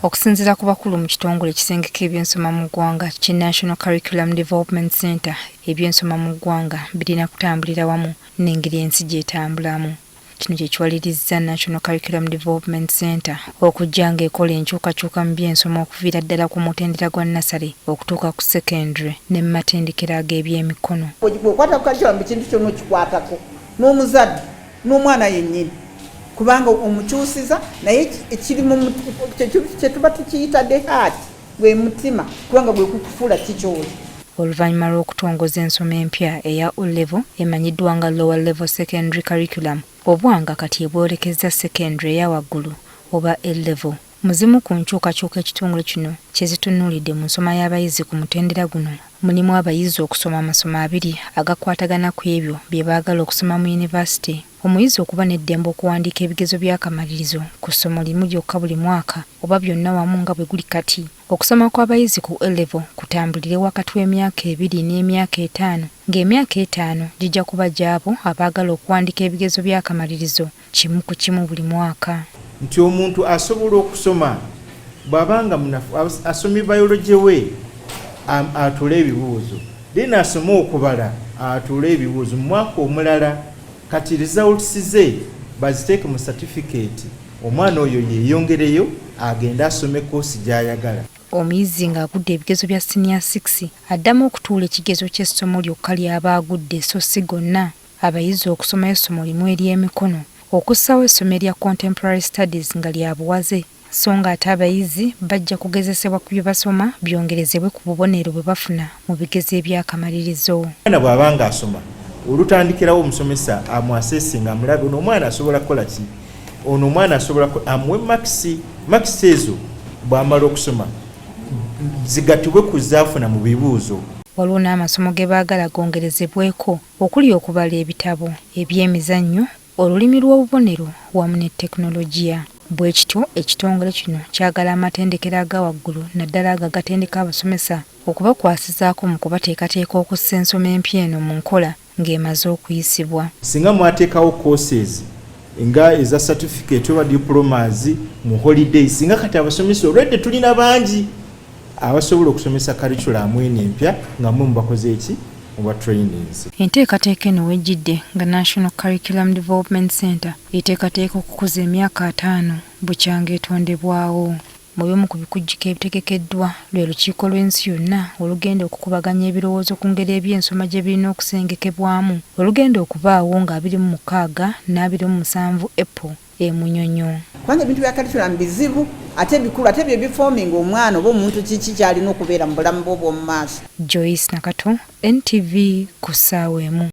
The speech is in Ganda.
Okusinziira ku bakulu mu kitongole ekisengeka eby'ensoma mu ggwanga ki National Curriculum Development Center, eby'ensoma mu ggwanga birina kutambulira wamu n'engeri ensi gy'etambulamu. Kino kye kiwalirizza National Curriculum Development Center okujja ng'ekola enkyukakyuka mu by'ensoma okuviira ddala ku mutendera gwa nasale okutuuka ku secondary ne mu matendekero ag'eby'emikono. Bw'okwata ku curriculum ekintu kyonna okikwatako n'omuzadde n'omwana yennyini kubanga omukyusiza naye ekirimu kye tuba tukiyita the heart gwe mutima kubanga gwe kukufuula kikyoli. Oluvannyuma lw'okutongoza ensoma empya eya O-level emanyiddwa nga lower level secondary curriculum, obwanga kati ebwolekezza secondary eya waggulu oba A-level. Muzimu ku nkyukakyuka ekitongole kino kye zitunuulidde mu nsoma y'abayizi ku mutendera guno mulimu abayizi okusoma amasomo abiri agakwatagana ku ebyo bye baagala okusoma mu yunivasite, omuyizi okuba n'eddembe okuwandiika ebigezo by'akamalirizo ku ssomo limu lyokka buli mwaka oba byonna wamu nga bwe guli kati. Okusoma kw'abayizi ku A-level kutambulire wakati w'emyaka 2 n'emyaka 5, ng'emyaka 5 gijja kuba gy'abo abaagala okuwandiika ebigezo by'akamalirizo kimu ku kimu buli mwaka. Nti omuntu asobola okusoma bw'abanga munafu asomye biology we atuule ebibuuzo, then asoma okubala atuule ebibuuzo mu mwaka omulala, kati results ze baziteeke mu certificate, omwana oyo yeeyongereyo agenda asome koosi gy'ayagala. Omuyizi ng'agudde ebigezo bya senior 6 addamu okutuula ekigezo ky'essomo lyokka ly'aba agudde so si gonna. Abayizi okusomayo essomo limu ery'emikono, okussaawo essomo erya contemporary studies nga lya buwaze, so ng'ate abayizi bajja kugezesebwa ku bye basoma byongerezebwe ku bubonero bwe bafuna mu bigezo eby'akamalirizo. Omwana bw'abanga asoma olutandikirawo omusomesa amwasesinga amulabe ono omwana asobola kukola ki, ono omwana asobola amuwe makisi ezo bw'amala okusoma zigatibwe ku zaafuna mu bibuuzo. Waliwo n'amasomo ge baagala gongerezebweko okuli okubala ebitabo, ebyemizannyo, olulimi lw'obubonero wamu ne tekinologiya. Bwe kityo ekitongole kino kyagala amatendekero aga waggulu naddala ago agatendeka abasomesa okubakwasizaako mu kubateekateeka okussa ensoma empya eno mu nkola ng'emaze okuyisibwa. Singa mwateekawo courses nga eza certificate oba diplomas mu holidays, singa kati abasomesa olwedde tulina bangi abasobola okusomesa curriculum eno empya nga mwe mubakoze eki oba trainings. Enteekateeka eno wejjidde nga National Curriculum Development Center eteekateeka okukuza emyaka 5 bukyanga etondebwawo. Mu bimu ku bikujjiko ebitegekeddwa lwe lukiiko lw'ensi yonna olugenda okukubaganya ebirowoozo ku ngeri eby'ensoma gye birina okusengekebwamu olugenda okubaawo nga 26 na 27 April Munyonyo. Kubanga ebintu bya curriculum bizibu ate bikulu ate bye bifoming omwana oba omuntu kiki kyalina okubeera mu bulamu bwo bw'omu maaso. Joyce Nakato, NTV ku ssaawa emu.